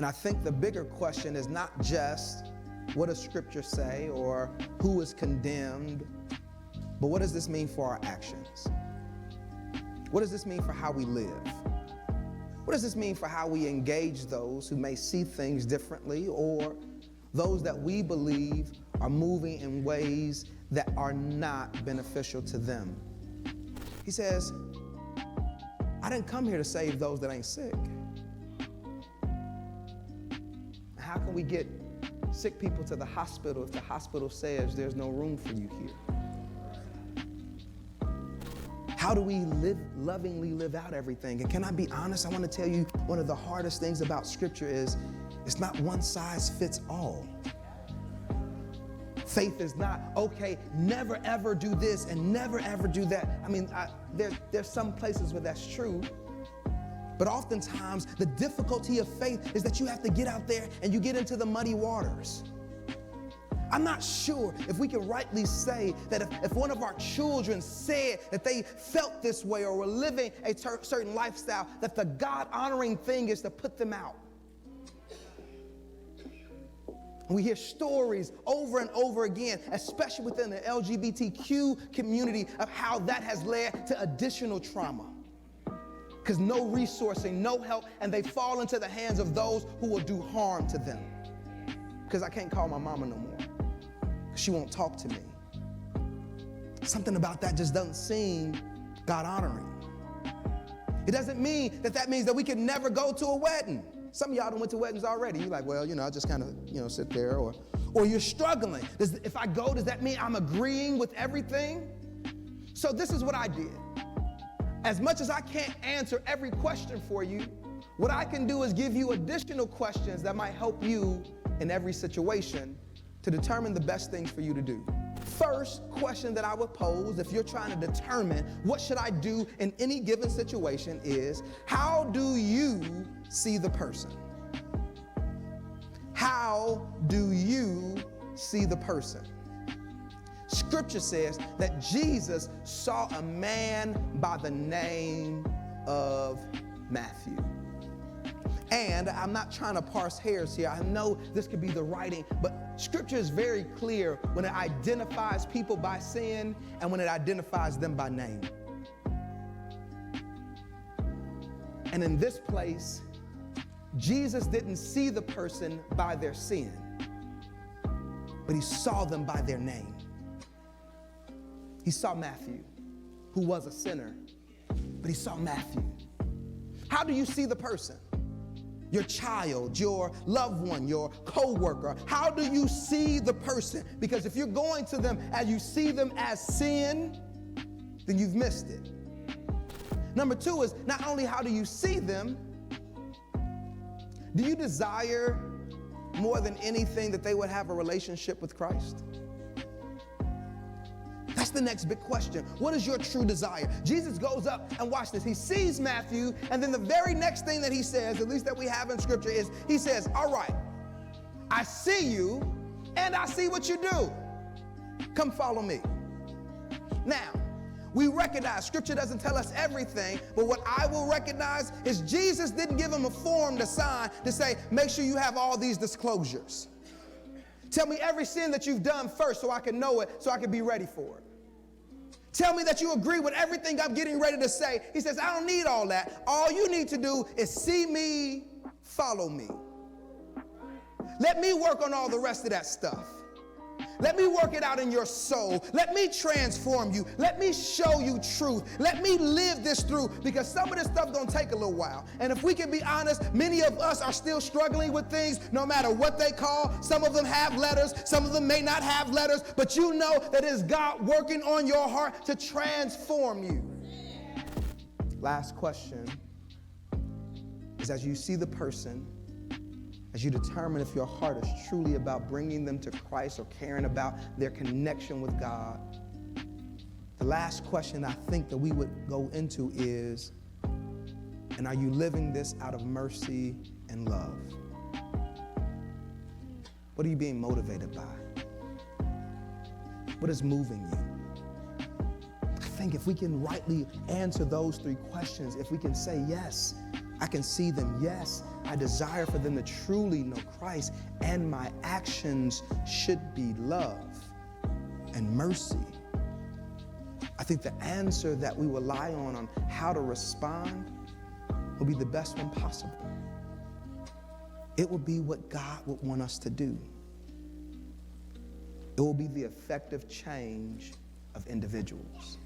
And I think the bigger question is not just what does Scripture say or who is condemned, but what does this mean for our actions? What does this mean for how we live? What does this mean for how we engage those who may see things differently or those that we believe are moving in ways that are not beneficial to them? He says, I didn't come here to save those that ain't sick. How can we get sick people to the hospital if the hospital says there's no room for you here? How do we lovingly live out everything? And can I be honest? I want to tell you one of the hardest things about Scripture is it's not one size fits all. Faith is not, okay, never ever do this and never ever do that. I mean, there's some places where that's true. But oftentimes, the difficulty of faith is that you have to get out there and you get into the muddy waters. I'm not sure if we can rightly say that if one of our children said that they felt this way or were living a certain lifestyle, that the God-honoring thing is to put them out. We hear stories over and over again, especially within the LGBTQ community, of how that has led to additional trauma. Because no resourcing, no help, and they fall into the hands of those who will do harm to them. Because I can't call my mama no more, because she won't talk to me. Something about that just doesn't seem God-honoring. It doesn't mean that means that we can never go to a wedding. Some of y'all done went to weddings already. You're like, well, I just kind of, sit there. Or you're struggling. If I go, does that mean I'm agreeing with everything? So this is what I did. As much as I can't answer every question for you, what I can do is give you additional questions that might help you in every situation to determine the best things for you to do. First question that I would pose if you're trying to determine what should I do in any given situation is, how do you see the person? How do you see the person? Scripture says that Jesus saw a man by the name of Matthew. And I'm not trying to parse hairs here. I know this could be the writing, but Scripture is very clear when it identifies people by sin and when it identifies them by name. And in this place, Jesus didn't see the person by their sin, but he saw them by their name. He saw Matthew, who was a sinner, but he saw Matthew. How do you see the person? Your child, your loved one, your co-worker. How do you see the person? Because if you're going to them as you see them as sin, then you've missed it. Number two is not only how do you see them, do you desire more than anything that they would have a relationship with Christ? That's the next big question. What is your true desire? Jesus goes up and watch this. He sees Matthew, and then the very next thing that he says, at least that we have in Scripture, is he says, all right, I see you and I see what you do. Come follow me. Now, we recognize Scripture doesn't tell us everything, but what I will recognize is Jesus didn't give him a form to sign to say, make sure you have all these disclosures. Tell me every sin that you've done first so I can know it, so I can be ready for it. Tell me that you agree with everything I'm getting ready to say. He says, I don't need all that. All you need to do is see me, follow me. Let me work on all the rest of that stuff. Let me work it out in your soul. Let me transform you. Let me show you truth. Let me live this through, because some of this stuff gonna take a little while. And if we can be honest, many of us are still struggling with things no matter what they call. Some of them have letters, some of them may not have letters, but you know that it is God working on your heart to transform you. Last question is, as you see the person, as you determine if your heart is truly about bringing them to Christ or caring about their connection with God, the last question I think that we would go into is, and are you living this out of mercy and love? What are you being motivated by? What is moving you? I think if we can rightly answer those three questions, if we can say, yes, I can see them. Yes, I desire for them to truly know Christ, and my actions should be love and mercy. I think the answer that we rely on how to respond will be the best one possible. It will be what God would want us to do. It will be the effective change of individuals.